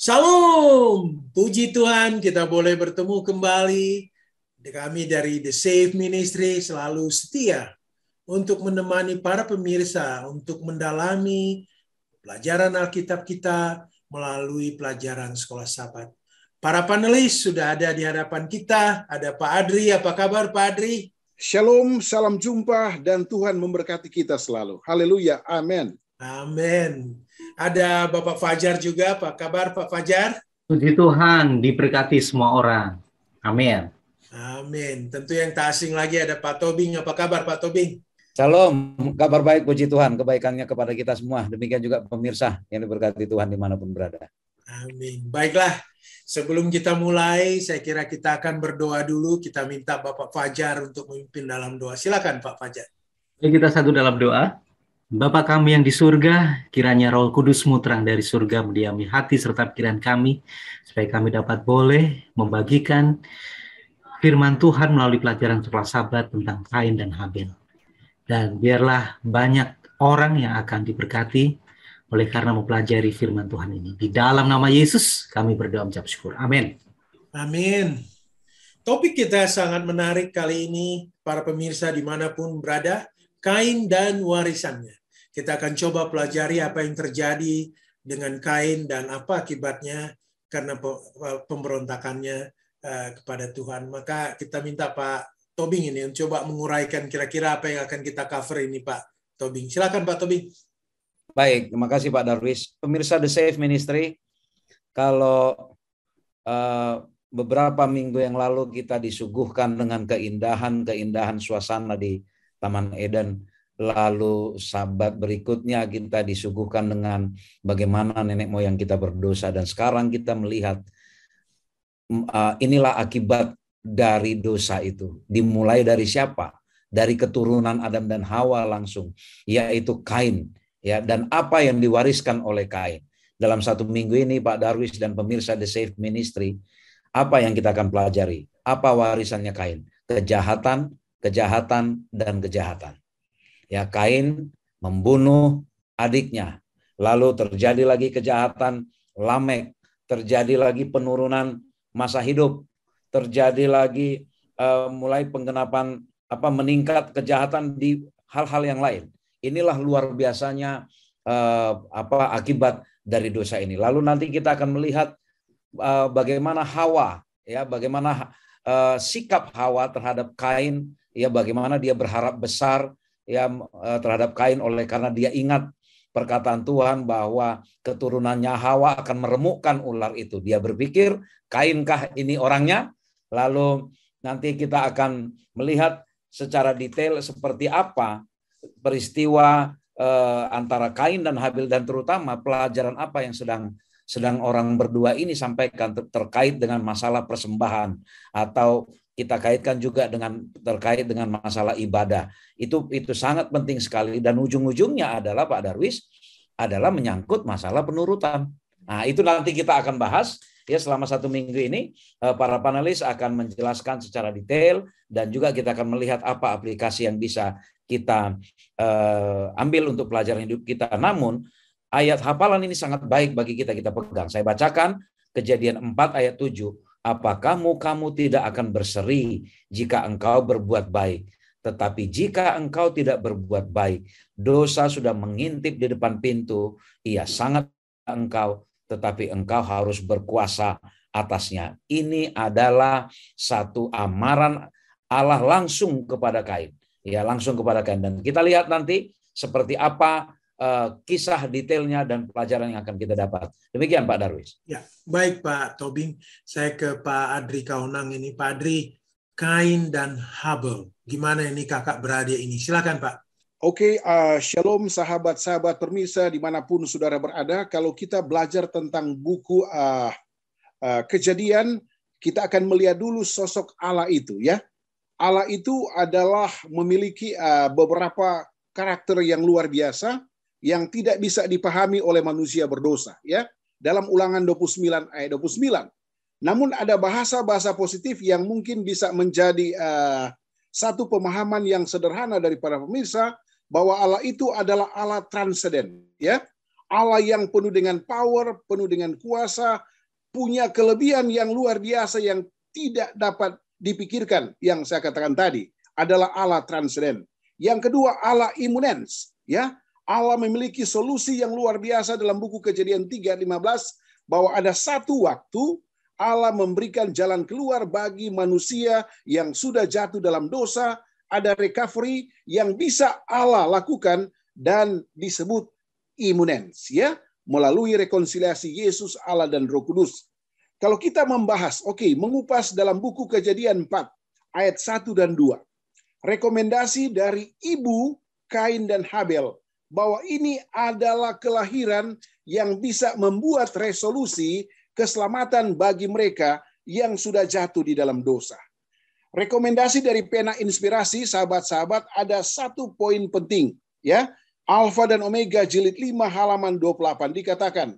Shalom, puji Tuhan kita boleh bertemu kembali. Kami dari The Save Ministry selalu setia untuk menemani para pemirsa untuk mendalami pelajaran Alkitab kita melalui pelajaran Sekolah Sabat. Para panelis sudah ada di hadapan kita. Ada Pak Adri, apa kabar Pak Adri? Shalom, salam jumpa dan Tuhan memberkati kita selalu. Haleluya, amin. Amin. Ada Bapak Fajar juga, apa kabar Pak Fajar? Puji Tuhan, diberkati semua orang. Amin. Amin. Tentu yang tak asing lagi ada Pak Tobing. Apa kabar Pak Tobing? Shalom, kabar baik, puji Tuhan, kebaikannya kepada kita semua. Demikian juga pemirsa yang diberkati Tuhan dimanapun berada. Amin. Baiklah, sebelum kita mulai, saya kira kita akan berdoa dulu. Kita minta Bapak Fajar untuk memimpin dalam doa. Silakan Pak Fajar. Kita satu dalam doa. Bapa kami yang di surga, kiranya Roh Kudus-Mu terang dari surga mendiami hati serta pikiran kami, supaya kami dapat boleh membagikan firman Tuhan melalui pelajaran Sekolah Sabat tentang Kain dan Habil. Dan biarlah banyak orang yang akan diberkati oleh karena mempelajari firman Tuhan ini. Di dalam nama Yesus kami berdoa mengucap syukur. Amin. Amin. Topik kita sangat menarik kali ini, para pemirsa dimanapun berada, Kain dan warisannya. Kita akan coba pelajari apa yang terjadi dengan Kain dan apa akibatnya karena pemberontakannya kepada Tuhan. Maka kita minta Pak Tobing ini coba menguraikan kira-kira apa yang akan kita cover ini Pak Tobing. Silakan Pak Tobing. Baik, terima kasih Pak Darwis. Pemirsa The Save Ministry, kalau beberapa minggu yang lalu kita disuguhkan dengan keindahan suasana di Taman Eden. Lalu sabat berikutnya kita disuguhkan dengan bagaimana nenek moyang kita berdosa. Dan sekarang kita melihat inilah akibat dari dosa itu. Dimulai dari siapa? Dari keturunan Adam dan Hawa langsung, yaitu Kain. Ya, dan apa yang diwariskan oleh Kain. Dalam satu minggu ini Pak Darwis dan pemirsa The Save Ministry, apa yang kita akan pelajari? Apa warisannya Kain? Kejahatan, dan kejahatan. Ya, Kain membunuh adiknya, lalu terjadi lagi kejahatan Lamek, terjadi lagi penurunan masa hidup, terjadi lagi mulai penggenapan meningkat kejahatan di hal-hal yang lain. Inilah luar biasanya akibat dari dosa ini. Lalu nanti kita akan melihat bagaimana Hawa, ya, bagaimana sikap Hawa terhadap Kain, ya, bagaimana dia berharap besar ya terhadap Kain oleh karena dia ingat perkataan Tuhan bahwa keturunannya Hawa akan meremukkan ular itu. Dia berpikir, Kainkah ini orangnya? Lalu nanti kita akan melihat secara detail seperti apa peristiwa antara Kain dan Habil, dan terutama pelajaran apa yang sedang orang berdua ini sampaikan terkait dengan masalah persembahan, atau kita kaitkan juga terkait dengan masalah ibadah. Itu sangat penting sekali, dan ujung-ujungnya adalah Pak Darwis adalah menyangkut masalah penurutan. Nah, itu nanti kita akan bahas ya selama satu minggu ini. Para panelis akan menjelaskan secara detail, dan juga kita akan melihat apa aplikasi yang bisa kita ambil untuk pelajaran hidup kita. Namun ayat hafalan ini sangat baik bagi kita pegang. Saya bacakan Kejadian 4 ayat 7. Apakah kamu tidak akan berseri jika engkau berbuat baik? Tetapi jika engkau tidak berbuat baik, dosa sudah mengintip di depan pintu. Ia sangat engkau, tetapi engkau harus berkuasa atasnya. Ini adalah satu amaran Allah langsung kepada Kain. Ya, langsung kepada Kain. Dan kita lihat nanti seperti apa kisah detailnya dan pelajaran yang akan kita dapat. Demikian Pak Darwis. Ya, baik Pak Tobing. Saya ke Pak Adri Kaunang ini. Pak Adri, Kain dan Habel. Gimana ini kakak beradik ini? Silakan Pak. Oke, shalom sahabat-sahabat pemirsa dimanapun saudara berada. Kalau kita belajar tentang buku Kejadian, kita akan melihat dulu sosok Allah itu, ya. Allah itu adalah memiliki beberapa karakter yang luar biasa yang tidak bisa dipahami oleh manusia berdosa, ya. Dalam Ulangan 29 ayat 29. Namun ada bahasa-bahasa positif yang mungkin bisa menjadi satu pemahaman yang sederhana dari para pemirsa bahwa Allah itu adalah Allah transenden, ya. Allah yang penuh dengan power, penuh dengan kuasa, punya kelebihan yang luar biasa yang tidak dapat dipikirkan. Yang saya katakan tadi adalah Allah transenden. Yang kedua, Allah immanens, ya. Allah memiliki solusi yang luar biasa dalam buku Kejadian 3:15 bahwa ada satu waktu Allah memberikan jalan keluar bagi manusia yang sudah jatuh dalam dosa. Ada recovery yang bisa Allah lakukan dan disebut immanens, ya, melalui rekonsiliasi Yesus, Allah dan Roh Kudus. Kalau kita membahas, mengupas dalam buku Kejadian 4 ayat 1 dan 2. Rekomendasi dari ibu Kain dan Habel bahwa ini adalah kelahiran yang bisa membuat resolusi keselamatan bagi mereka yang sudah jatuh di dalam dosa. Rekomendasi dari pena inspirasi, sahabat-sahabat, ada satu poin penting, ya. Alfa dan Omega jilid 5 halaman 28 dikatakan,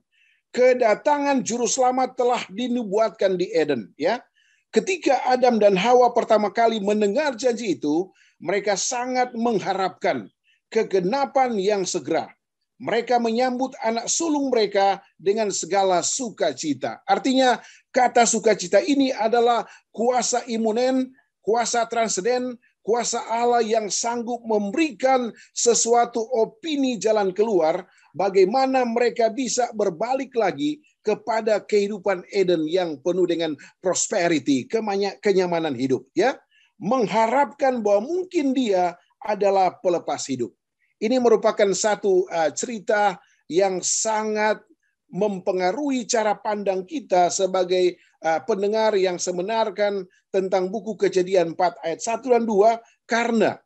kedatangan juru selamat telah dinubuatkan di Eden, ya. Ketika Adam dan Hawa pertama kali mendengar janji itu, mereka sangat mengharapkan kegenapan yang segera. Mereka menyambut anak sulung mereka dengan segala sukacita. Artinya, kata sukacita ini adalah kuasa imunen, kuasa transenden, kuasa Allah yang sanggup memberikan sesuatu opini jalan keluar, bagaimana mereka bisa berbalik lagi kepada kehidupan Eden yang penuh dengan prosperity, kenyamanan hidup, ya. Mengharapkan bahwa mungkin dia adalah pelepas hidup. Ini merupakan satu cerita yang sangat mempengaruhi cara pandang kita sebagai pendengar yang sebenarkan tentang buku Kejadian 4 ayat 1 dan 2, karena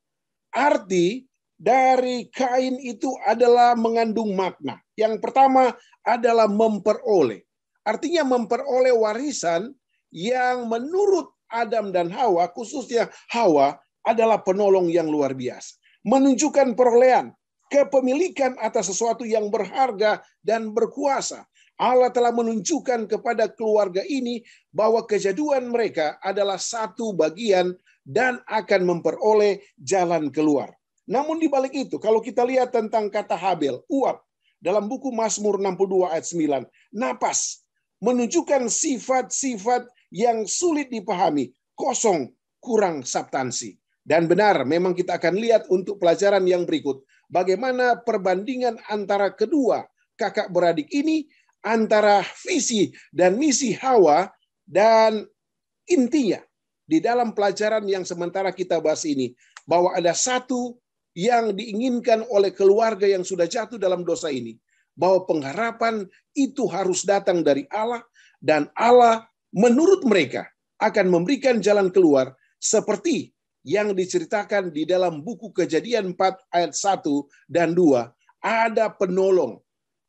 arti dari Kain itu adalah mengandung makna. Yang pertama adalah memperoleh. Artinya memperoleh warisan yang menurut Adam dan Hawa, khususnya Hawa, adalah penolong yang luar biasa. Menunjukkan perolehan, kepemilikan atas sesuatu yang berharga dan berkuasa. Allah telah menunjukkan kepada keluarga ini bahwa kejaduan mereka adalah satu bagian dan akan memperoleh jalan keluar. Namun di balik itu, kalau kita lihat tentang kata Habel, uap, dalam buku Mazmur 62 ayat 9, napas, menunjukkan sifat-sifat yang sulit dipahami, kosong, kurang substansi. Dan benar, memang kita akan lihat untuk pelajaran yang berikut, bagaimana perbandingan antara kedua kakak beradik ini, antara visi dan misi Hawa, dan intinya di dalam pelajaran yang sementara kita bahas ini, bahwa ada satu yang diinginkan oleh keluarga yang sudah jatuh dalam dosa ini, bahwa pengharapan itu harus datang dari Allah, dan Allah menurut mereka akan memberikan jalan keluar seperti yang diceritakan di dalam buku Kejadian 4 ayat 1 dan 2. Ada penolong,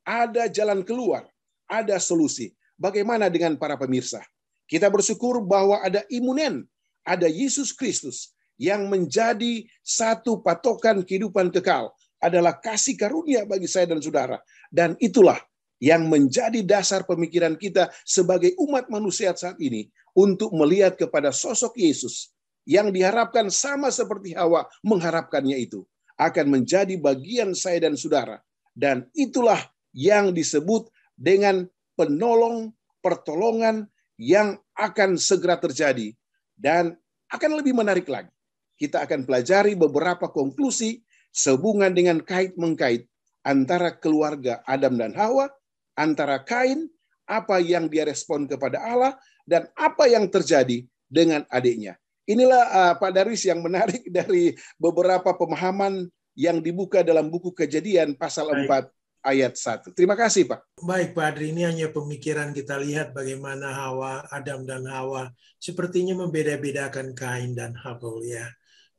ada jalan keluar, ada solusi. Bagaimana dengan para pemirsa? Kita bersyukur bahwa ada imunen, ada Yesus Kristus yang menjadi satu patokan kehidupan kekal, adalah kasih karunia bagi saya dan saudara. Dan itulah yang menjadi dasar pemikiran kita sebagai umat manusia saat ini untuk melihat kepada sosok Yesus yang diharapkan sama seperti Hawa mengharapkannya itu akan menjadi bagian saya dan saudara. Dan itulah yang disebut dengan penolong, pertolongan yang akan segera terjadi. Dan akan lebih menarik lagi, kita akan pelajari beberapa konklusi sehubungan dengan kait-mengkait antara keluarga Adam dan Hawa, antara Kain, apa yang dia respon kepada Allah, dan apa yang terjadi dengan adiknya. Inilah Pak Darwis yang menarik dari beberapa pemahaman yang dibuka dalam buku Kejadian pasal 4 ayat 1. Terima kasih, Pak. Baik, Pak Adri, ini hanya pemikiran kita lihat bagaimana Adam dan Hawa sepertinya membeda-bedakan Kain dan Habel, ya.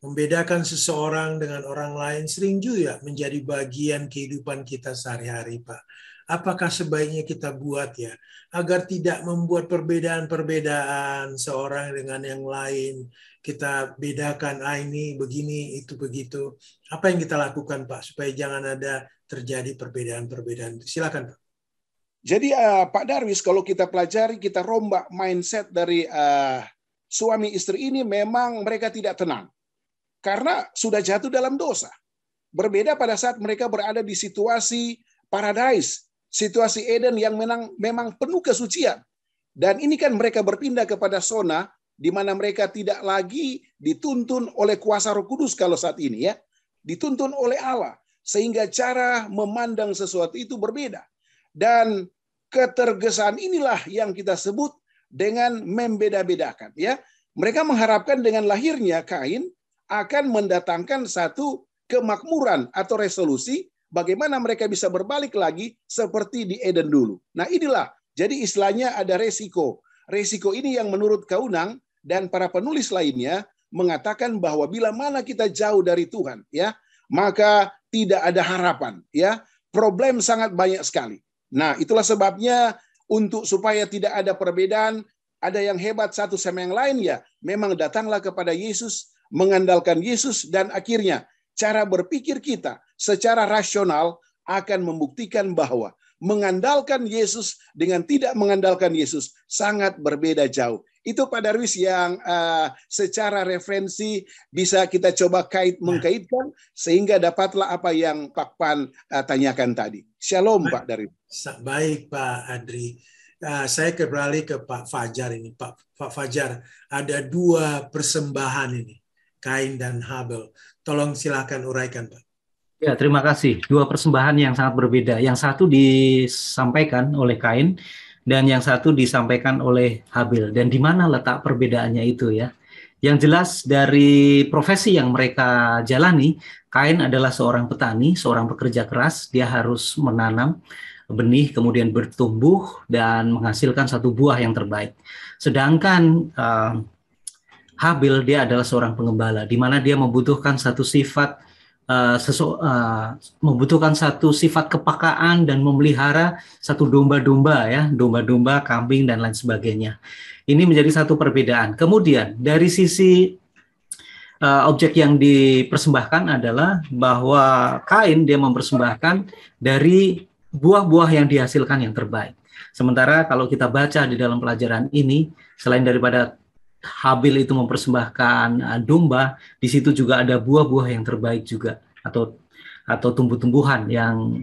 Membedakan seseorang dengan orang lain sering juga menjadi bagian kehidupan kita sehari-hari, Pak. Apakah sebaiknya kita buat, ya, agar tidak membuat perbedaan-perbedaan seorang dengan yang lain. Kita bedakan, ini begini, itu begitu. Apa yang kita lakukan, Pak, supaya jangan ada terjadi perbedaan-perbedaan? Silakan, Pak. Jadi Pak Darwis, kalau kita pelajari, kita rombak mindset dari suami istri ini, memang mereka tidak tenang. Karena sudah jatuh dalam dosa. Berbeda pada saat mereka berada di situasi paradise, situasi Eden yang memang penuh kesucian. Dan ini kan mereka berpindah kepada zona di mana mereka tidak lagi dituntun oleh kuasa Roh Kudus kalau saat ini ya, dituntun oleh Allah, sehingga cara memandang sesuatu itu berbeda. Dan ketergesaan inilah yang kita sebut dengan membeda-bedakan ya. Mereka mengharapkan dengan lahirnya Kain akan mendatangkan satu kemakmuran atau resolusi bagaimana mereka bisa berbalik lagi seperti di Eden dulu. Nah inilah, jadi istilahnya ada resiko. Resiko ini yang menurut Kaunang dan para penulis lainnya mengatakan bahwa bila mana kita jauh dari Tuhan, ya, maka tidak ada harapan, ya. Problem sangat banyak sekali. Nah, itulah sebabnya untuk supaya tidak ada perbedaan, ada yang hebat satu sama yang lain, ya, memang datanglah kepada Yesus, mengandalkan Yesus, dan akhirnya cara berpikir kita secara rasional akan membuktikan bahwa mengandalkan Yesus dengan tidak mengandalkan Yesus sangat berbeda jauh. Itu Pak Darwis yang secara referensi bisa kita coba mengkaitkan sehingga dapatlah apa yang Pak Pan tanyakan tadi. Shalom Pak Darwis. Baik Pak Adri. Saya kembali ke Pak Fajar ini. Pak Fajar, ada dua persembahan ini, Kain dan Habel. Tolong silakan uraikan Pak. Ya, terima kasih. Dua persembahan yang sangat berbeda. Yang satu disampaikan oleh Kain dan yang satu disampaikan oleh Habel. Dan di mana letak perbedaannya itu ya? Yang jelas dari profesi yang mereka jalani, Kain adalah seorang petani, seorang pekerja keras. Dia harus menanam benih, kemudian bertumbuh dan menghasilkan satu buah yang terbaik. Sedangkan Habel dia adalah seorang pengembala, di mana dia membutuhkan satu sifat membutuhkan satu sifat kepekaan dan memelihara satu domba-domba ya, domba-domba, kambing dan lain sebagainya. Ini menjadi satu perbedaan. Kemudian dari sisi objek yang dipersembahkan adalah bahwa Kain dia mempersembahkan dari buah-buah yang dihasilkan yang terbaik. Sementara kalau kita baca di dalam pelajaran ini, selain daripada Habel itu mempersembahkan domba, di situ juga ada buah-buah yang terbaik juga atau tumbuh-tumbuhan yang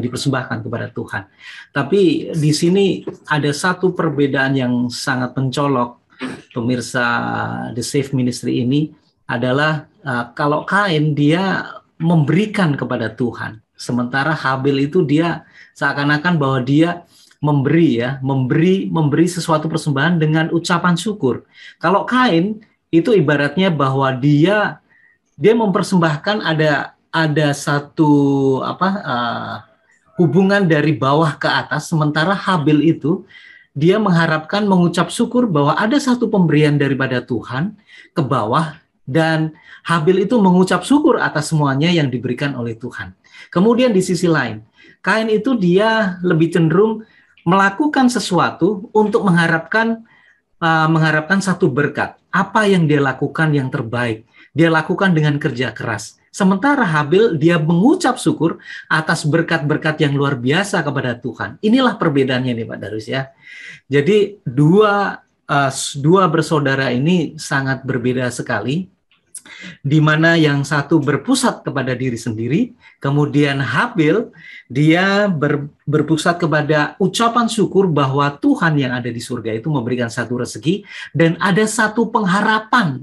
dipersembahkan kepada Tuhan. Tapi di sini ada satu perbedaan yang sangat mencolok pemirsa The Safe Ministry ini adalah kalau Kain dia memberikan kepada Tuhan, sementara Habel itu dia seakan-akan bahwa dia memberi sesuatu persembahan dengan ucapan syukur. Kalau Kain itu ibaratnya bahwa dia mempersembahkan ada satu hubungan dari bawah ke atas, sementara Habel itu dia mengharapkan mengucap syukur bahwa ada satu pemberian daripada Tuhan ke bawah, dan Habel itu mengucap syukur atas semuanya yang diberikan oleh Tuhan. Kemudian di sisi lain, Kain itu dia lebih cenderung melakukan sesuatu untuk mengharapkan satu berkat. Apa yang dia lakukan yang terbaik, dia lakukan dengan kerja keras. Sementara Habel dia mengucap syukur atas berkat-berkat yang luar biasa kepada Tuhan. Inilah perbedaannya nih Pak Darwis ya. Jadi dua bersaudara ini sangat berbeda sekali, di mana yang satu berpusat kepada diri sendiri, kemudian Habel dia berpusat kepada ucapan syukur bahwa Tuhan yang ada di surga itu memberikan satu rezeki, dan ada satu pengharapan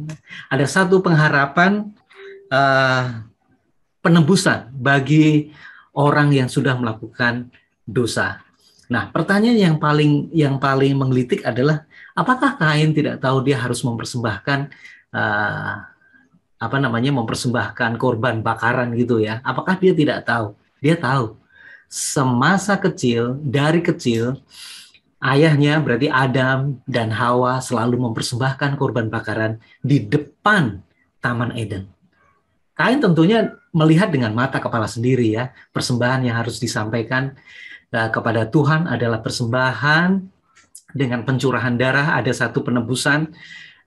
penebusan bagi orang yang sudah melakukan dosa. Nah, pertanyaan yang paling menggelitik adalah apakah Kain tidak tahu dia harus mempersembahkan mempersembahkan korban bakaran gitu ya? Apakah dia tidak tahu? Dia tahu. Semasa kecil, dari kecil, ayahnya berarti Adam dan Hawa selalu mempersembahkan korban bakaran di depan Taman Eden. Kain tentunya melihat dengan mata kepala sendiri ya, persembahan yang harus disampaikan kepada Tuhan adalah persembahan dengan pencurahan darah, ada satu penebusan,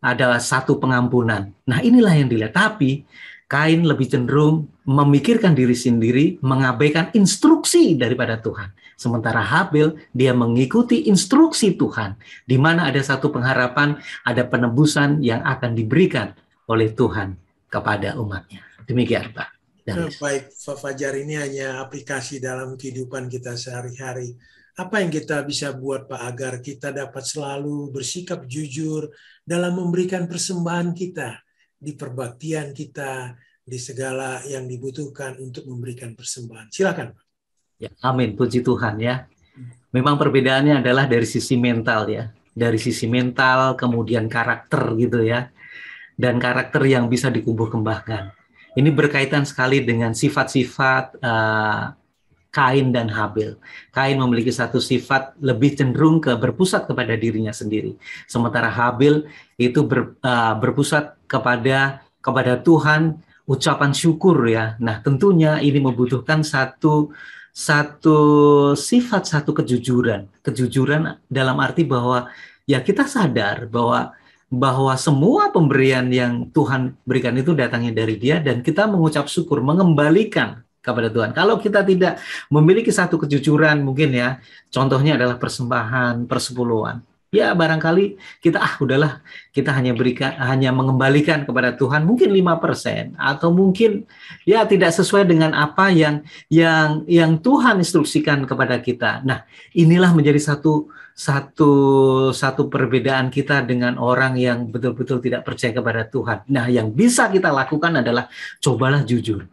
ada satu pengampunan. Nah inilah yang dilihat. Tapi Kain lebih cenderung memikirkan diri sendiri, mengabaikan instruksi daripada Tuhan. Sementara Habel dia mengikuti instruksi Tuhan, di mana ada satu pengharapan, ada penebusan yang akan diberikan oleh Tuhan kepada umatnya. Demikian Pak. Baik, Pak Fajar, ini hanya aplikasi dalam kehidupan kita sehari-hari. Apa yang kita bisa buat, Pak, agar kita dapat selalu bersikap jujur dalam memberikan persembahan kita di perbaktian kita, di segala yang dibutuhkan untuk memberikan persembahan. Silakan, Pak. Ya, amin, puji Tuhan ya. Memang perbedaannya adalah dari sisi mental ya. Dari sisi mental, kemudian karakter gitu ya. Dan karakter yang bisa ditumbuh kembangkan. Ini berkaitan sekali dengan sifat-sifat Kain dan Habil. Kain memiliki satu sifat lebih cenderung berpusat kepada dirinya sendiri. Sementara Habil itu berpusat kepada Tuhan, ucapan syukur ya. Nah, tentunya ini membutuhkan satu sifat, satu kejujuran. Kejujuran dalam arti bahwa ya kita sadar bahwa semua pemberian yang Tuhan berikan itu datangnya dari Dia, dan kita mengucap syukur, mengembalikan kepada Tuhan. Kalau kita tidak memiliki satu kejujuran, mungkin ya, contohnya adalah persembahan, persepuluhan. Ya barangkali kita udahlah, kita hanya mengembalikan kepada Tuhan mungkin 5%, atau mungkin ya tidak sesuai dengan apa yang Tuhan instruksikan kepada kita. Nah, inilah menjadi satu perbedaan kita dengan orang yang betul-betul tidak percaya kepada Tuhan. Nah, yang bisa kita lakukan adalah cobalah jujur.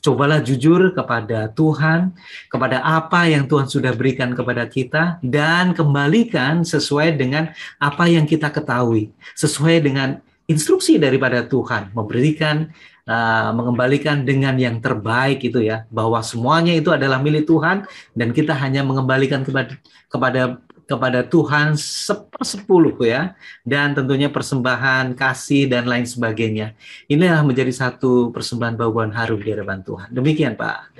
Cobalah jujur kepada Tuhan, kepada apa yang Tuhan sudah berikan kepada kita, dan kembalikan sesuai dengan apa yang kita ketahui, sesuai dengan instruksi daripada Tuhan, mengembalikan dengan yang terbaik itu ya, bahwa semuanya itu adalah milik Tuhan, dan kita hanya mengembalikan kepada Tuhan 1/10 ya, dan tentunya persembahan, kasih, dan lain sebagainya. Inilah menjadi satu persembahan bauan harum di hadapan Tuhan. Demikian, Pak.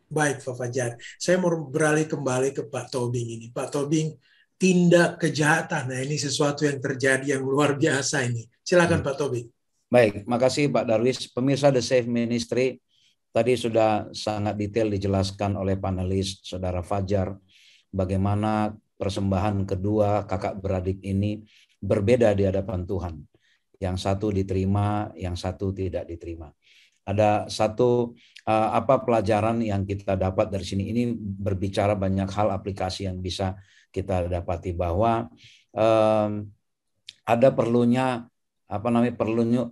Baik, Pak Fajar. Saya mau beralih kembali ke Pak Tobing ini. Pak Tobing, tindak kejahatan. Nah, ini sesuatu yang terjadi yang luar biasa ini. Silakan, Pak Tobing. Baik, makasih Pak Darwis. Pemirsa The Safe Ministry, tadi sudah sangat detail dijelaskan oleh panelis Saudara Fajar, bagaimana persembahan kedua kakak beradik ini berbeda di hadapan Tuhan. Yang satu diterima, yang satu tidak diterima. Ada satu pelajaran yang kita dapat dari sini. Ini berbicara banyak hal aplikasi yang bisa kita dapati, bahwa ada perlunya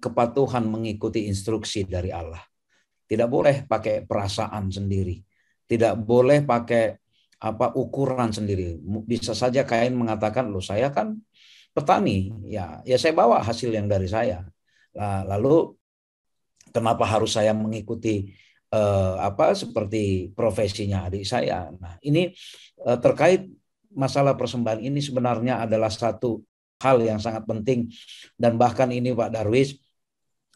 kepatuhan mengikuti instruksi dari Allah. Tidak boleh pakai perasaan sendiri. Tidak boleh pakai ukuran sendiri. Bisa saja Kain mengatakan, loh saya kan petani, ya saya bawa hasil yang dari saya. Lalu kenapa harus saya mengikuti seperti profesinya adik saya? Nah, ini terkait masalah persembahan ini sebenarnya adalah satu hal yang sangat penting, dan bahkan ini Pak Darwis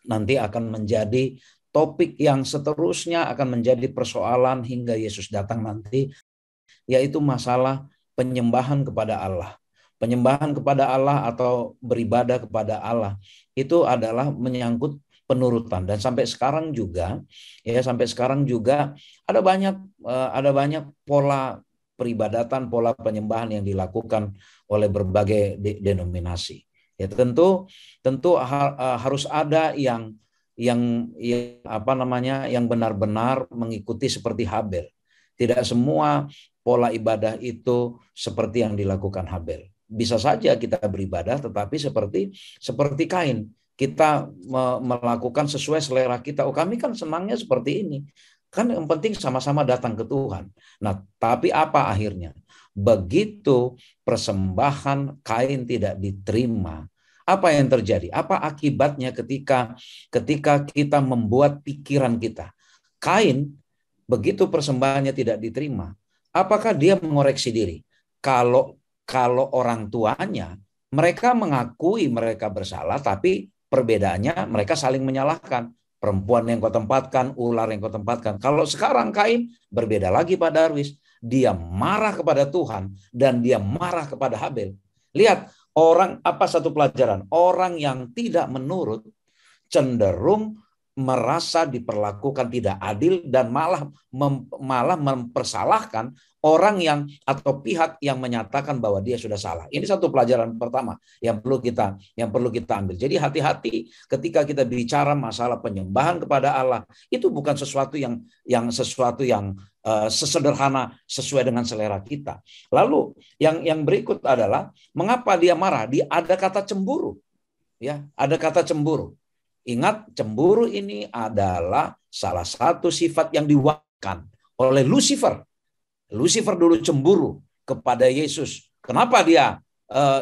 nanti akan menjadi topik yang seterusnya akan menjadi persoalan hingga Yesus datang nanti, yaitu masalah penyembahan kepada Allah. Penyembahan kepada Allah atau beribadah kepada Allah itu adalah menyangkut penurutan, dan sampai sekarang juga ada banyak pola peribadatan, pola penyembahan yang dilakukan oleh berbagai denominasi. Ya tentu harus ada yang benar-benar mengikuti seperti Habel. Tidak semua pola ibadah itu seperti yang dilakukan Habel. Bisa saja kita beribadah tetapi seperti Kain. Kita melakukan sesuai selera kita. Oh, kami kan senangnya seperti ini. Kan yang penting sama-sama datang ke Tuhan. Nah, tapi apa akhirnya? Begitu persembahan Kain tidak diterima, apa yang terjadi? Apa akibatnya ketika kita membuat pikiran kita? Kain, begitu persembahannya tidak diterima, apakah dia mengoreksi diri? Kalau orang tuanya, mereka mengakui mereka bersalah, tapi perbedaannya mereka saling menyalahkan. Perempuan yang kau tempatkan, ular yang kau tempatkan. Kalau sekarang Kain berbeda lagi Pak Darwis. Dia marah kepada Tuhan dan dia marah kepada Habel. Lihat, satu pelajaran? Orang yang tidak menurut cenderung merasa diperlakukan tidak adil dan malah mempersalahkan orang yang atau pihak yang menyatakan bahwa dia sudah salah. Ini satu pelajaran pertama yang perlu kita ambil. Jadi hati-hati ketika kita bicara masalah penyembahan kepada Allah, itu bukan sesuatu yang sesederhana sesuai dengan selera kita. Lalu yang berikut adalah mengapa dia marah? Ada kata cemburu. Ya, ada kata cemburu. Ingat, cemburu ini adalah salah satu sifat yang diwakilkan oleh Lucifer. Lucifer dulu cemburu kepada Yesus. Kenapa dia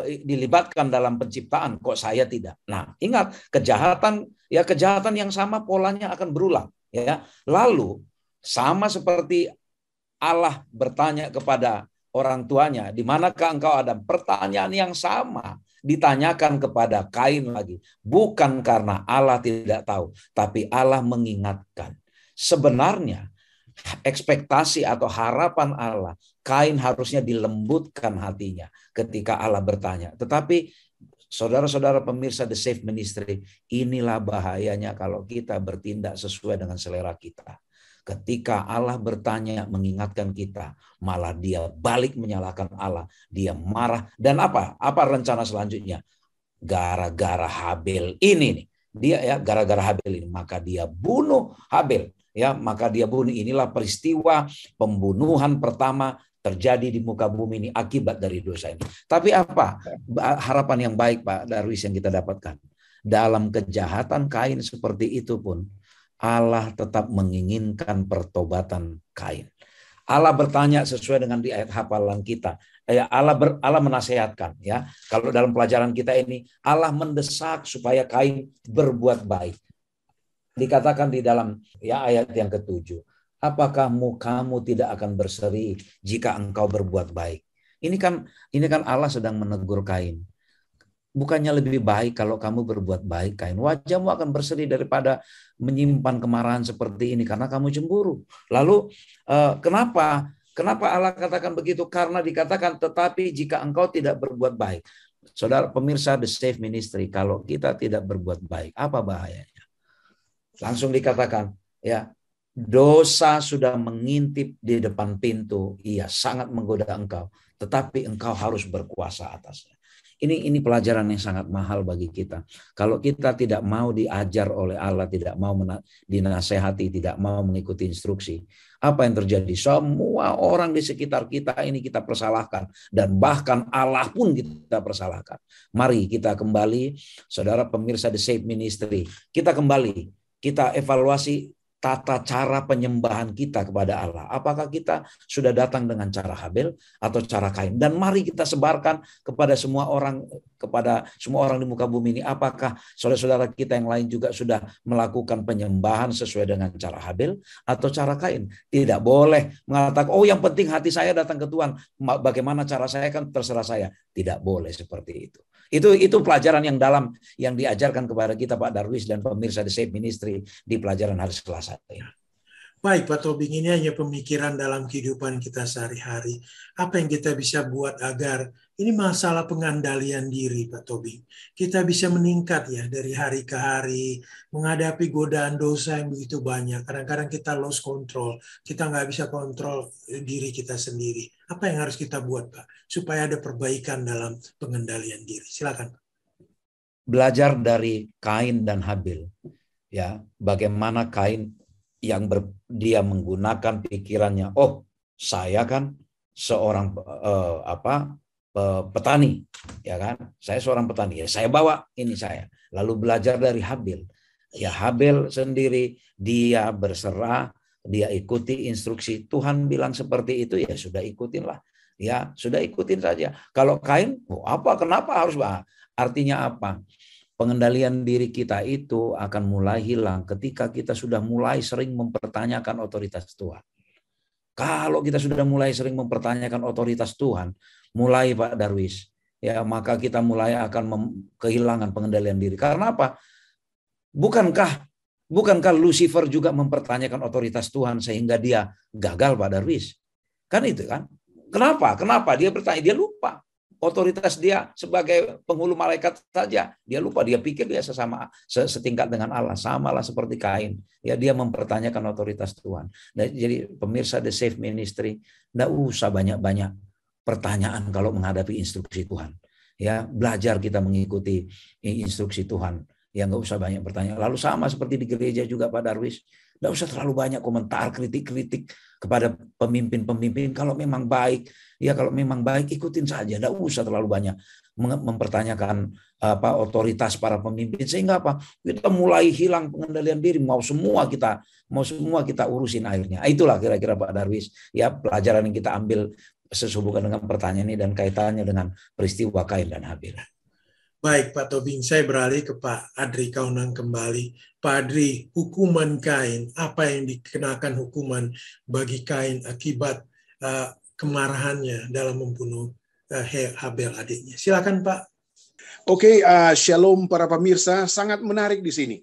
dilibatkan dalam penciptaan, kok saya tidak? Nah, ingat, kejahatan yang sama polanya akan berulang, ya. Lalu sama seperti Allah bertanya kepada orang tuanya, "Di manakah engkau, Adam?" Pertanyaan yang sama ditanyakan kepada Kain lagi. Bukan karena Allah tidak tahu, tapi Allah mengingatkan. Sebenarnya ekspektasi atau harapan Allah, Kain harusnya dilembutkan hatinya ketika Allah bertanya. Tetapi saudara-saudara pemirsa The Safe Ministry, inilah bahayanya kalau kita bertindak sesuai dengan selera kita. Ketika Allah bertanya, mengingatkan kita, malah dia balik menyalahkan Allah. Dia marah. Dan apa rencana selanjutnya? Gara-gara Habel ini nih. Gara-gara Habel ini, maka dia bunuh Habel. Ya, maka dia bunuh. Inilah peristiwa pembunuhan pertama terjadi di muka bumi ini akibat dari dosa ini. Tapi apa harapan yang baik, Pak Darwis, yang kita dapatkan? Dalam kejahatan Kain seperti itu pun, Allah tetap menginginkan pertobatan Kain. Allah bertanya sesuai dengan di ayat hafalan kita. Allah menasihatkan, ya. Kalau dalam pelajaran kita ini, Allah mendesak supaya Kain berbuat baik. Dikatakan di dalam ayat yang ke-7, apakah mukamu tidak akan berseri jika engkau berbuat baik? Ini kan Allah sedang menegur Kain. Bukannya lebih baik kalau kamu berbuat baik, Kain? Wajahmu akan berseri daripada menyimpan kemarahan seperti ini karena kamu cemburu. Lalu kenapa Allah katakan begitu? Karena dikatakan, tetapi jika engkau tidak berbuat baik. Saudara pemirsa The Safe Ministry, kalau kita tidak berbuat baik, apa bahayanya? Langsung dikatakan, ya, dosa sudah mengintip di depan pintu. Ia sangat menggoda engkau, tetapi engkau harus berkuasa atasnya. Ini pelajaran yang sangat mahal bagi kita. Kalau kita tidak mau diajar oleh Allah, tidak mau dinasehati, tidak mau mengikuti instruksi, apa yang terjadi? Semua orang di sekitar kita ini kita persalahkan, dan bahkan Allah pun kita persalahkan. Mari kita kembali, saudara pemirsa The Safe Ministry, kita evaluasi tata cara penyembahan kita kepada Allah. Apakah kita sudah datang dengan cara Habel atau cara Kain? Dan mari kita sebarkan kepada semua orang di muka bumi ini. Apakah saudara-saudara kita yang lain juga sudah melakukan penyembahan sesuai dengan cara Habel atau cara Kain? Tidak boleh mengatakan, oh yang penting hati saya datang ke Tuhan. Bagaimana cara saya kan terserah saya. Tidak boleh seperti itu. Itu pelajaran yang dalam yang diajarkan kepada kita, Pak Darwis dan pemirsa The Safe Ministry, di pelajaran hari Selasa ini. Baik, Pak Tobing, ini hanya pemikiran dalam kehidupan kita sehari-hari. Apa yang kita bisa buat agar ini masalah pengandalian diri, Pak Tobing. Kita bisa meningkat ya dari hari ke hari, menghadapi godaan dosa yang begitu banyak. Kadang-kadang kita lost control, kita nggak bisa kontrol diri kita sendiri. Apa yang harus kita buat, Pak, supaya ada perbaikan dalam pengendalian diri? Silakan. Belajar dari Kain dan Habel, ya, bagaimana Kain yang dia menggunakan pikirannya, oh saya kan seorang petani, ya kan, saya seorang petani, ya saya bawa ini saya. Lalu belajar dari Habel, ya Habel sendiri dia berserah, dia ikuti instruksi Tuhan bilang seperti itu, ya sudah ikutinlah, ya sudah ikutin saja. Kalau Kain, kenapa harus artinya apa? Pengendalian diri kita itu akan mulai hilang ketika kita sudah mulai sering mempertanyakan otoritas Tuhan. Kalau kita sudah mulai sering mempertanyakan otoritas Tuhan, mulai Pak Darwis, ya maka kita mulai akan kehilangan pengendalian diri. Karena apa? Bukankah Lucifer juga mempertanyakan otoritas Tuhan sehingga dia gagal, Pak Darwis? Kan itu kan? Kenapa? Dia bertanya, dia lupa. otoritas dia sebagai penghulu malaikat saja. Dia lupa, dia pikir dia setingkat dengan Allah. Samalah seperti Kain. Ya, dia mempertanyakan otoritas Tuhan. Dan jadi pemirsa The Safe Ministry, enggak usah banyak-banyak pertanyaan kalau menghadapi instruksi Tuhan. Ya, belajar kita mengikuti instruksi Tuhan. Ya, enggak usah banyak pertanyaan. Lalu sama seperti di gereja juga Pak Darwis. Enggak usah terlalu banyak komentar, kritik-kritik kepada pemimpin-pemimpin. Kalau memang baik, ya kalau memang baik ikutin saja. Enggak usah terlalu banyak mempertanyakan otoritas para pemimpin, sehingga kita mulai hilang pengendalian diri. Mau semua kita urusin akhirnya. Itulah kira-kira Pak Darwis, ya pelajaran yang kita ambil sehubungan dengan pertanyaan ini dan kaitannya dengan peristiwa Kain dan Habil. Baik Pak Tobing, saya beralih ke Pak Adri Kaunang kembali. Pak Adri, hukuman Kain, apa yang dikenakan hukuman bagi Kain akibat kemarahannya dalam membunuh Habel adiknya? Silakan Pak. Oke, shalom para pemirsa, sangat menarik di sini.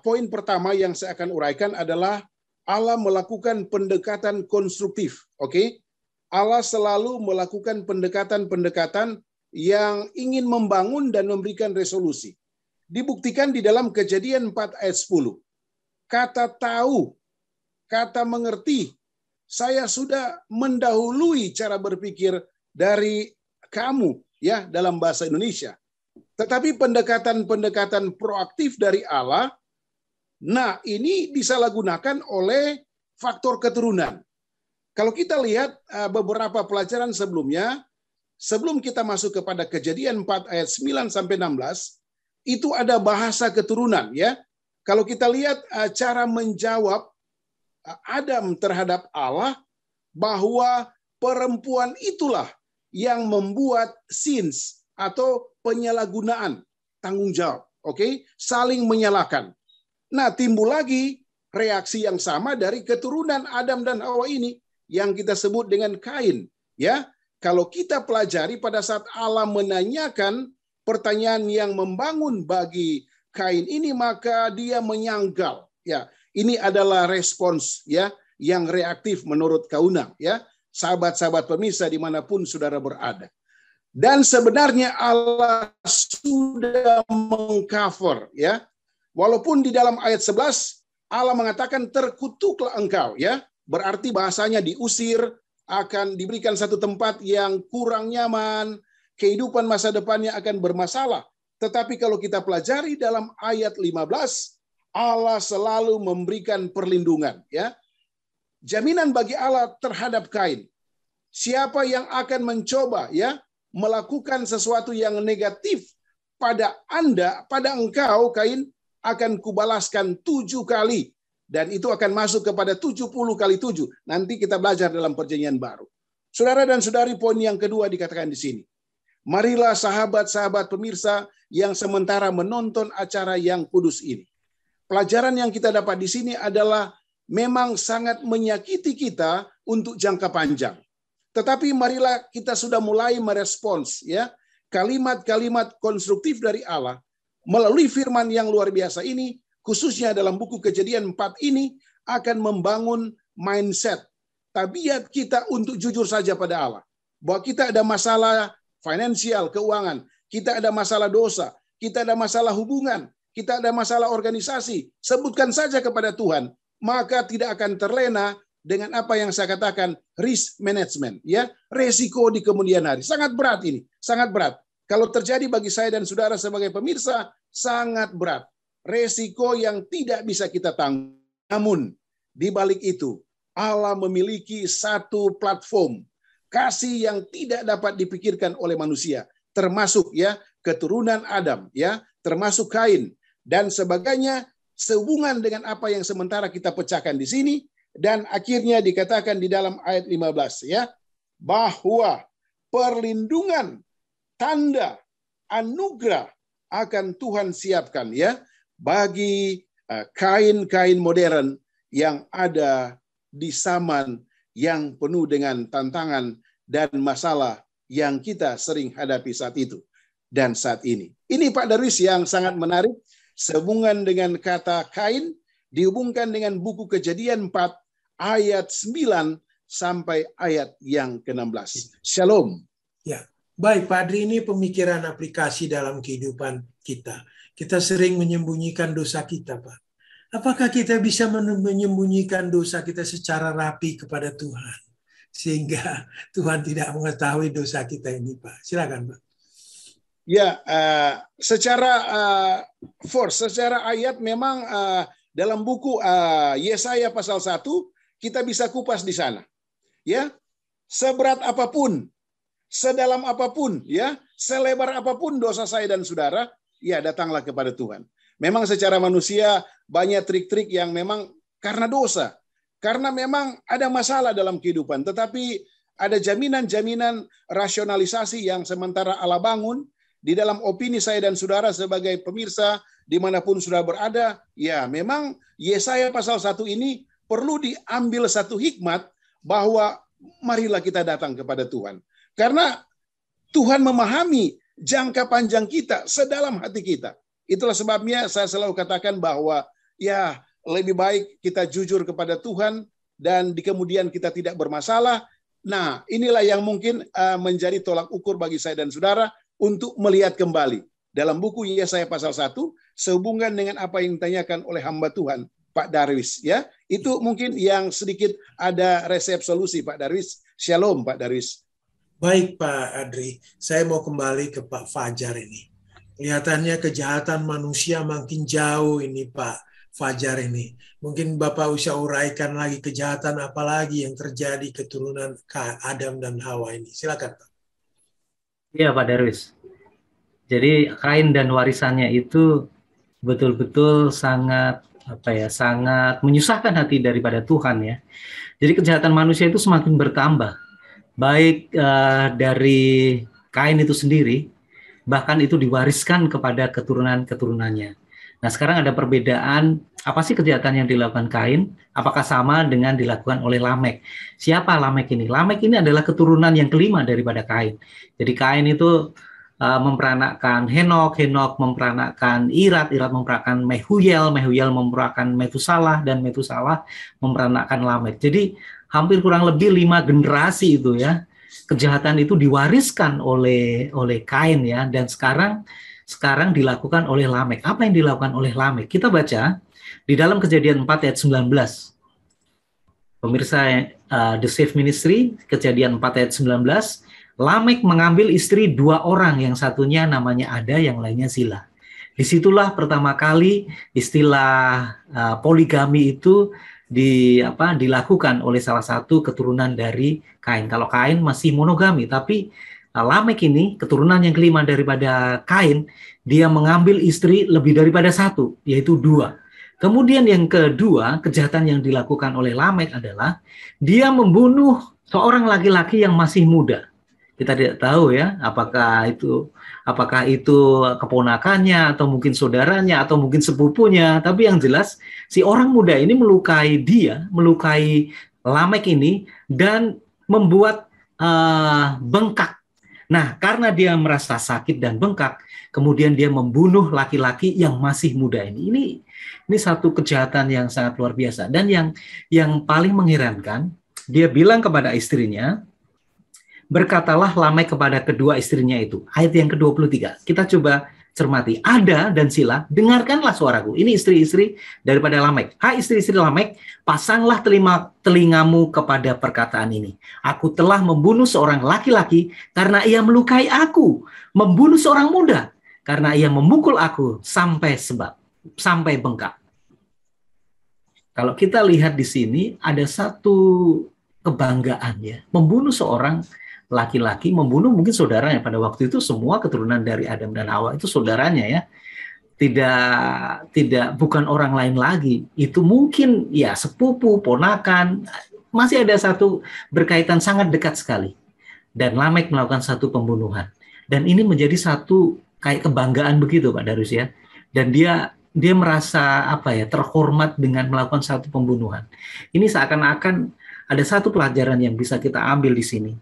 Poin pertama yang saya akan uraikan adalah Allah melakukan pendekatan konstruktif. Oke, Allah selalu melakukan pendekatan-pendekatan yang ingin membangun dan memberikan resolusi. Dibuktikan di dalam Kejadian 4 ayat 10. Kata tahu, kata mengerti, saya sudah mendahului cara berpikir dari kamu, ya, dalam bahasa Indonesia. Tetapi pendekatan-pendekatan proaktif dari Allah, nah ini disalahgunakan oleh faktor keturunan. Kalau kita lihat beberapa pelajaran sebelumnya, sebelum kita masuk kepada Kejadian 4 ayat 9 sampai 16, itu ada bahasa keturunan, ya. Kalau kita lihat cara menjawab Adam terhadap Allah, bahwa perempuan itulah yang membuat sins atau penyalahgunaan tanggung jawab, oke? Saling menyalahkan. Nah, timbul lagi reaksi yang sama dari keturunan Adam dan Hawa ini yang kita sebut dengan Kain, ya. Kalau kita pelajari pada saat Allah menanyakan pertanyaan yang membangun bagi Kain ini, maka dia menyangkal, ya. Ini adalah respons, ya, yang reaktif menurut Kaunang, ya. Sahabat-sahabat pemirsa dimanapun saudara berada. Dan sebenarnya Allah sudah mengcover, ya. Walaupun di dalam ayat 11 Allah mengatakan terkutuklah engkau, ya. Berarti bahasanya diusir, akan diberikan satu tempat yang kurang nyaman, kehidupan masa depannya akan bermasalah. Tetapi kalau kita pelajari dalam ayat 15, Allah selalu memberikan perlindungan, ya. Jaminan bagi Allah terhadap Kain. Siapa yang akan mencoba, ya, melakukan sesuatu yang negatif pada Anda, pada engkau Kain, akan kubalaskan 7 kali. Dan itu akan masuk kepada 70 kali 7. Nanti kita belajar dalam perjanjian baru. Saudara dan saudari, poin yang kedua dikatakan di sini. Marilah sahabat-sahabat pemirsa yang sementara menonton acara yang kudus ini. Pelajaran yang kita dapat di sini adalah memang sangat menyakiti kita untuk jangka panjang. Tetapi marilah kita sudah mulai merespons, ya, kalimat-kalimat konstruktif dari Allah melalui firman yang luar biasa ini. Khususnya dalam buku Kejadian 4 ini akan membangun mindset, tabiat kita untuk jujur saja pada Allah. Bahwa kita ada masalah finansial, keuangan, kita ada masalah dosa, kita ada masalah hubungan, kita ada masalah organisasi. Sebutkan saja kepada Tuhan, maka tidak akan terlena dengan apa yang saya katakan risk management, ya, resiko di kemudian hari. Sangat berat ini, sangat berat. Kalau terjadi bagi saya dan saudara sebagai pemirsa, sangat berat. Resiko yang tidak bisa kita tanggung. Namun, di balik itu, Allah memiliki satu platform kasih yang tidak dapat dipikirkan oleh manusia, termasuk, ya, keturunan Adam, ya, termasuk Kain dan sebagainya, sehubungan dengan apa yang sementara kita pecahkan di sini, dan akhirnya dikatakan di dalam ayat 15, ya, bahwa perlindungan, tanda, anugerah akan Tuhan siapkan, ya, bagi kain-kain modern yang ada di zaman yang penuh dengan tantangan dan masalah yang kita sering hadapi saat itu dan saat ini. Ini Pak Darwis yang sangat menarik, sehubungan dengan kata Kain, dihubungkan dengan buku Kejadian 4 ayat 9 sampai ayat yang ke-16. Shalom. Ya, baik Pak Adri, ini pemikiran aplikasi dalam kehidupan kita. Kita sering menyembunyikan dosa kita, Pak. Apakah kita bisa menyembunyikan dosa kita secara rapi kepada Tuhan? Sehingga Tuhan tidak mengetahui dosa kita ini, Pak. Silakan, Pak. Ya, secara ayat memang dalam buku Yesaya pasal 1 kita bisa kupas di sana. Ya, seberat apapun, sedalam apapun, ya, selebar apapun dosa saya dan saudara, ya datanglah kepada Tuhan. Memang secara manusia banyak trik-trik yang memang karena dosa, karena memang ada masalah dalam kehidupan, tetapi ada jaminan-jaminan rasionalisasi yang sementara Allah bangun di dalam opini saya dan saudara sebagai pemirsa dimanapun sudah berada. Ya, memang Yesaya pasal 1 ini perlu diambil satu hikmat bahwa marilah kita datang kepada Tuhan. Karena Tuhan memahami jangka panjang kita sedalam hati kita. Itulah sebabnya saya selalu katakan bahwa ya lebih baik kita jujur kepada Tuhan dan di kemudian kita tidak bermasalah. Nah, inilah yang mungkin menjadi tolak ukur bagi saya dan saudara untuk melihat kembali dalam buku Yesaya pasal 1 sehubungan dengan apa yang ditanyakan oleh hamba Tuhan Pak Darwis, ya. Itu mungkin yang sedikit ada resep solusi Pak Darwis. Shalom Pak Darwis. Baik Pak Adri, saya mau kembali ke Pak Fajar ini. Kelihatannya kejahatan manusia makin jauh ini Pak Fajar ini. Mungkin Bapak usah uraikan lagi kejahatan apa lagi yang terjadi keturunan Adam dan Hawa ini. Silakan Pak. Iya Pak Darwis. Jadi Kain dan warisannya itu betul-betul sangat sangat menyusahkan hati daripada Tuhan ya. Jadi kejahatan manusia itu semakin bertambah, baik dari Kain itu sendiri, bahkan itu diwariskan kepada keturunan-keturunannya. Nah sekarang ada perbedaan, apa sih kejahatan yang dilakukan Kain? Apakah sama dengan dilakukan oleh Lamek? Siapa Lamek ini? Lamek ini adalah keturunan yang kelima daripada Kain. Jadi Kain itu memperanakkan Henok, Henok memperanakkan Irad, Irad memperanakkan Mehuel, Mehuel memperanakkan Metusalah, dan Metusalah memperanakkan Lamek. Jadi hampir kurang lebih 5 generasi itu ya. Kejahatan itu diwariskan oleh Kain ya, dan sekarang dilakukan oleh Lamek. Apa yang dilakukan oleh Lamek? Kita baca di dalam Kejadian 4 ayat 19. Pemirsa The Safe Ministry, Kejadian 4 ayat 19, Lamek mengambil istri 2 orang, yang satunya namanya Ada, yang lainnya Zila. Disitulah pertama kali istilah poligami itu dilakukan oleh salah satu keturunan dari Kain. Kalau Kain masih monogami, tapi Lamek ini keturunan yang kelima daripada Kain, dia mengambil istri lebih daripada 1, yaitu 2. Kemudian yang kedua, kejahatan yang dilakukan oleh Lamek adalah dia membunuh seorang laki-laki yang masih muda. Kita tidak tahu ya, apakah itu keponakannya atau mungkin saudaranya atau mungkin sepupunya, tapi yang jelas si orang muda ini melukai Lamek ini dan membuat bengkak. Nah, karena dia merasa sakit dan bengkak, kemudian dia membunuh laki-laki yang masih muda ini. Ini satu kejahatan yang sangat luar biasa. Dan yang paling mengherankan, dia bilang kepada istrinya, berkatalah Lamek kepada kedua istrinya itu. Ayat yang ke-23. Kita coba cermati. Ada dan Zila, dengarkanlah suaraku. Ini istri-istri daripada Lamek. Hai istri-istri Lamek, pasanglah telingamu kepada perkataan ini. Aku telah membunuh seorang laki-laki karena ia melukai aku. Membunuh seorang muda karena ia memukul aku sampai bengkak. Kalau kita lihat di sini ada satu kebanggaan ya. Membunuh seorang laki-laki, membunuh mungkin saudaranya. Pada waktu itu semua keturunan dari Adam dan Hawa itu saudaranya ya. Tidak bukan orang lain lagi. Itu mungkin ya sepupu, ponakan. Masih ada satu berkaitan sangat dekat sekali. Dan Lamek melakukan satu pembunuhan. Dan ini menjadi satu kayak kebanggaan begitu Pak Darwis ya. Dan dia merasa terhormat dengan melakukan satu pembunuhan. Ini seakan-akan ada satu pelajaran yang bisa kita ambil di sini.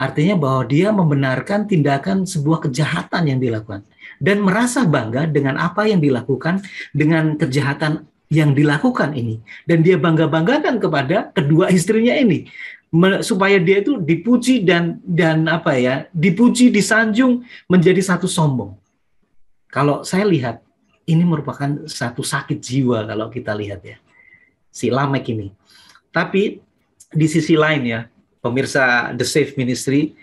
Artinya bahwa dia membenarkan tindakan sebuah kejahatan yang dilakukan dan merasa bangga dengan apa yang dilakukan, dengan kejahatan yang dilakukan ini. Dan dia bangga-banggakan kepada kedua istrinya ini. supaya dia itu dipuji dan dipuji, disanjung, menjadi satu sombong. Kalau saya lihat, ini merupakan satu sakit jiwa kalau kita lihat ya, si Lamek ini. Tapi di sisi lain ya, pemirsa The Safe Ministry,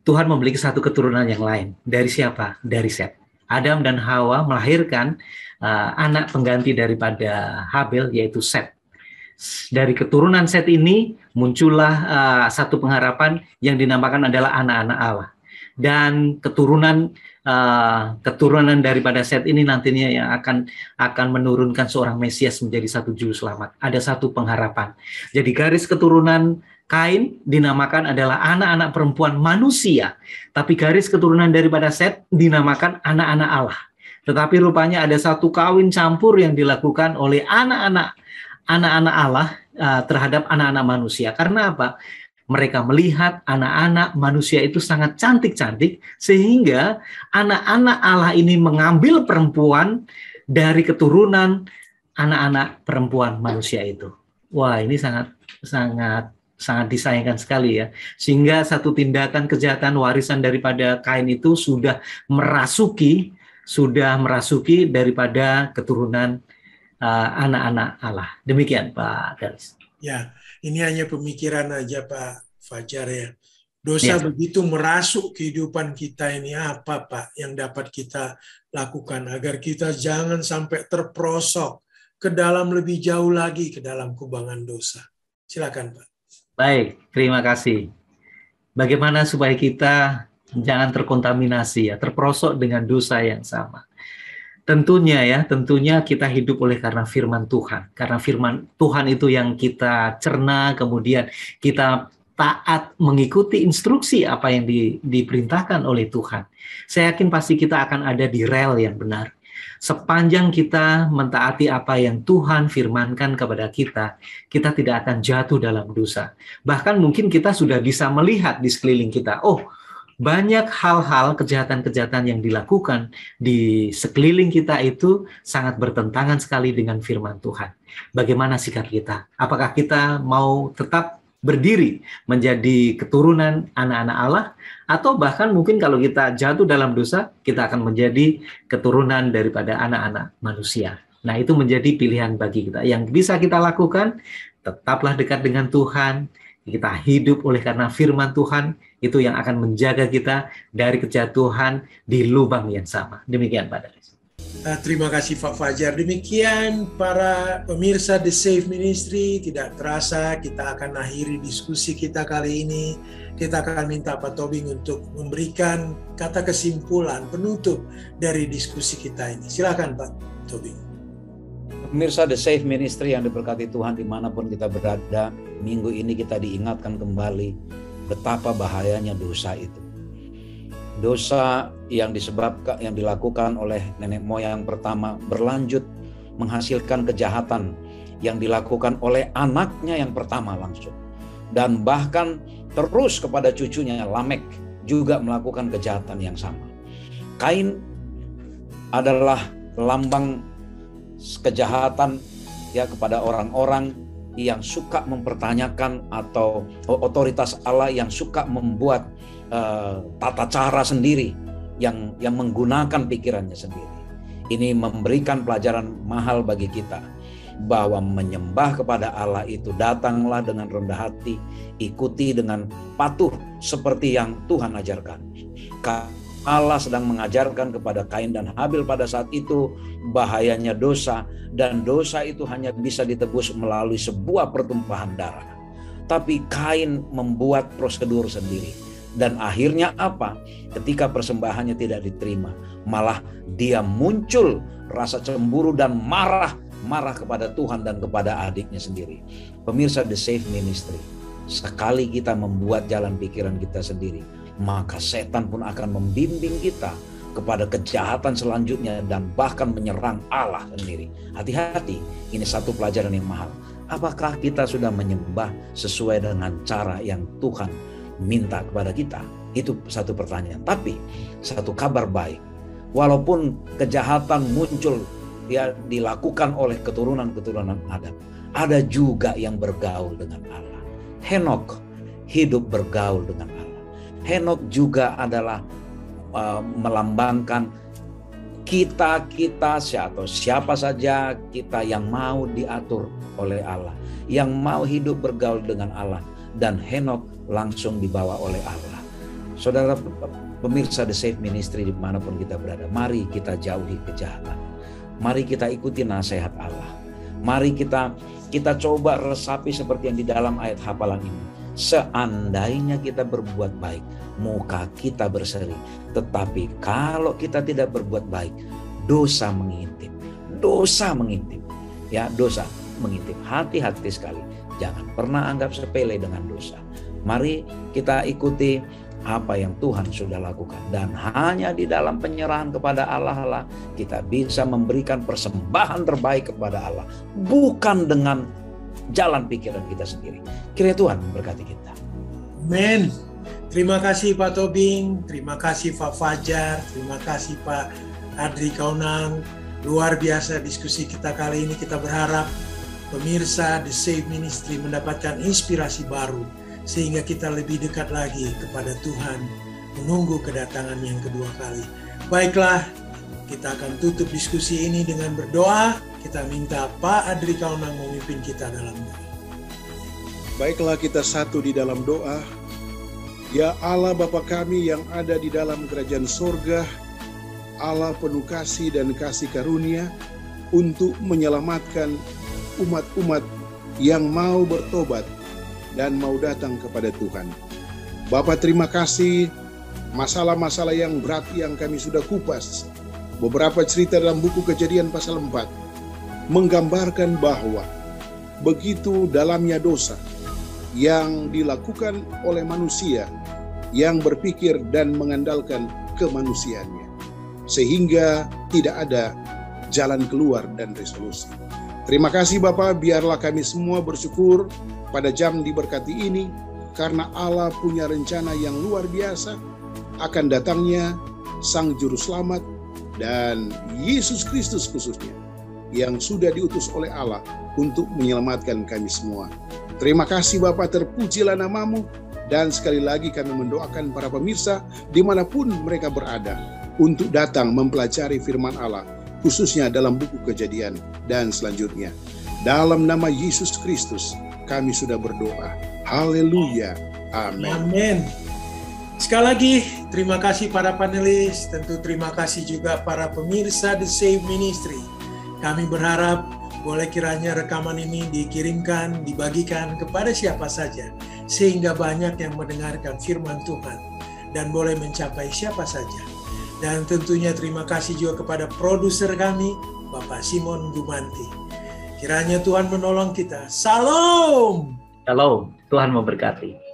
Tuhan memiliki satu keturunan yang lain. Dari siapa? Dari Set. Adam dan Hawa melahirkan anak pengganti daripada Habel, yaitu Set. Dari keturunan Set ini muncullah satu pengharapan yang dinamakan adalah anak-anak Allah. Dan keturunan daripada Set ini nantinya yang akan menurunkan seorang Mesias menjadi satu juru selamat. Ada satu pengharapan. Jadi garis keturunan Kain dinamakan adalah anak-anak perempuan manusia, tapi garis keturunan daripada Set dinamakan anak-anak Allah. Tetapi rupanya ada satu kawin campur yang dilakukan oleh anak-anak Allah terhadap anak-anak manusia. Karena apa? Mereka melihat anak-anak manusia itu sangat cantik-cantik, sehingga anak-anak Allah ini mengambil perempuan dari keturunan anak-anak perempuan manusia itu. Wah, ini sangat disayangkan sekali ya. Sehingga satu tindakan kejahatan warisan daripada Kain itu sudah merasuki daripada keturunan anak-anak Allah. Demikian Pak Garis. Ya, ini hanya pemikiran aja Pak Fajar ya. Dosa begitu merasuk kehidupan kita ini, apa Pak yang dapat kita lakukan agar kita jangan sampai terperosok ke dalam lebih jauh lagi ke dalam kubangan dosa. Silakan Pak. Baik, terima kasih. Bagaimana supaya kita jangan terkontaminasi ya, terperosok dengan dosa yang sama. Tentunya kita hidup oleh karena firman Tuhan. Karena firman Tuhan itu yang kita cerna, kemudian kita taat mengikuti instruksi apa yang diperintahkan oleh Tuhan. Saya yakin pasti kita akan ada di rel yang benar. Sepanjang kita mentaati apa yang Tuhan firmankan kepada kita, kita tidak akan jatuh dalam dosa. Bahkan mungkin kita sudah bisa melihat di sekeliling kita, banyak hal-hal kejahatan-kejahatan yang dilakukan di sekeliling kita itu sangat bertentangan sekali dengan firman Tuhan. Bagaimana sikap kita? Apakah kita mau tetap berdiri menjadi keturunan anak-anak Allah, atau bahkan mungkin kalau kita jatuh dalam dosa, kita akan menjadi keturunan daripada anak-anak manusia. Nah, itu menjadi pilihan bagi kita. Yang bisa kita lakukan, tetaplah dekat dengan Tuhan, kita hidup oleh karena firman Tuhan, itu yang akan menjaga kita dari kejatuhan di lubang yang sama. Demikian Pak Daris. Terima kasih Pak Fajar. Demikian para pemirsa The Safe Ministry, tidak terasa kita akan akhiri diskusi kita kali ini. Kita akan minta Pak Tobing untuk memberikan kata kesimpulan penutup dari diskusi kita ini. Silakan Pak Tobing. Pemirsa The Safe Ministry yang diberkati Tuhan dimanapun kita berada, minggu ini kita diingatkan kembali betapa bahayanya dosa itu. Dosa yang dilakukan oleh nenek moyang pertama berlanjut menghasilkan kejahatan yang dilakukan oleh anaknya yang pertama langsung. Dan bahkan terus kepada cucunya Lamek juga melakukan kejahatan yang sama. Kain adalah lambang kejahatan ya kepada orang-orang yang suka mempertanyakan atau otoritas Allah, yang suka membuat tata cara sendiri, yang menggunakan pikirannya sendiri. Ini memberikan pelajaran mahal bagi kita bahwa menyembah kepada Allah itu datanglah dengan rendah hati, ikuti dengan patuh seperti yang Tuhan ajarkan. Allah sedang mengajarkan kepada Kain dan Habil pada saat itu bahayanya dosa, dan dosa itu hanya bisa ditebus melalui sebuah pertumpahan darah. Tapi Kain membuat prosedur sendiri. Dan akhirnya apa? Ketika persembahannya tidak diterima, malah dia muncul rasa cemburu dan marah kepada Tuhan dan kepada adiknya sendiri. Pemirsa The Safe Ministry, sekali kita membuat jalan pikiran kita sendiri, maka setan pun akan membimbing kita kepada kejahatan selanjutnya dan bahkan menyerang Allah sendiri. Hati-hati, ini satu pelajaran yang mahal. Apakah kita sudah menyembah sesuai dengan cara yang Tuhan minta kepada kita? Itu satu pertanyaan. Tapi satu kabar baik, walaupun kejahatan muncul ya dilakukan oleh keturunan Adam, ada juga yang bergaul dengan Allah. Henokh hidup bergaul dengan Allah. Henokh juga adalah melambangkan kita atau siapa saja kita yang mau diatur oleh Allah, yang mau hidup bergaul dengan Allah, dan Henokh langsung dibawa oleh Allah. Saudara pemirsa The Save Ministry dimanapun kita berada, mari kita jauhi kejahatan. Mari kita ikuti nasihat Allah. Mari kita coba resapi seperti yang di dalam ayat hafalan ini. Seandainya kita berbuat baik, muka kita berseri. Tetapi kalau kita tidak berbuat baik, dosa mengintip. Dosa mengintip. Ya, dosa mengintip. Hati-hati sekali. Jangan pernah anggap sepele dengan dosa. Mari kita ikuti apa yang Tuhan sudah lakukan. Dan hanya di dalam penyerahan kepada Allah lah kita bisa memberikan persembahan terbaik kepada Allah. Bukan dengan jalan pikiran kita sendiri. Kiranya Tuhan memberkati kita. Amin. Terima kasih Pak Tobing, terima kasih Pak Fajar, terima kasih Pak Adri Kaunang. Luar biasa diskusi kita kali ini. Kita berharap pemirsa The Save Ministry mendapatkan inspirasi baru sehingga kita lebih dekat lagi kepada Tuhan, menunggu kedatangan yang kedua kali. Baiklah, kita akan tutup diskusi ini dengan berdoa. Kita minta Pak Adri Kaunang memimpin kita dalam doa. Baiklah, kita satu di dalam doa. Ya Allah Bapa kami yang ada di dalam kerajaan sorga, Allah penuh kasih dan kasih karunia untuk menyelamatkan umat-umat yang mau bertobat dan mau datang kepada Tuhan. Bapa, terima kasih masalah-masalah yang berat yang kami sudah kupas. Beberapa cerita dalam buku Kejadian pasal 4 menggambarkan bahwa begitu dalamnya dosa yang dilakukan oleh manusia yang berpikir dan mengandalkan kemanusiaannya, sehingga tidak ada jalan keluar dan resolusi. Terima kasih Bapa, biarlah kami semua bersyukur pada jam diberkati ini, karena Allah punya rencana yang luar biasa akan datangnya Sang Juru Selamat dan Yesus Kristus khususnya, yang sudah diutus oleh Allah untuk menyelamatkan kami semua. Terima kasih Bapa, terpujilah namamu, dan sekali lagi kami mendoakan para pemirsa dimanapun mereka berada untuk datang mempelajari firman Allah, khususnya dalam buku Kejadian dan selanjutnya. Dalam nama Yesus Kristus kami sudah berdoa. Haleluya. Amin. Amin. Sekali lagi, terima kasih para panelis, tentu terima kasih juga para pemirsa The Save Ministry. Kami berharap boleh kiranya rekaman ini dikirimkan, dibagikan kepada siapa saja, sehingga banyak yang mendengarkan firman Tuhan dan boleh mencapai siapa saja. Dan tentunya terima kasih juga kepada produser kami, Bapak Simon Gumanti. Kiranya Tuhan menolong kita. Salam. Shalom, Tuhan memberkati.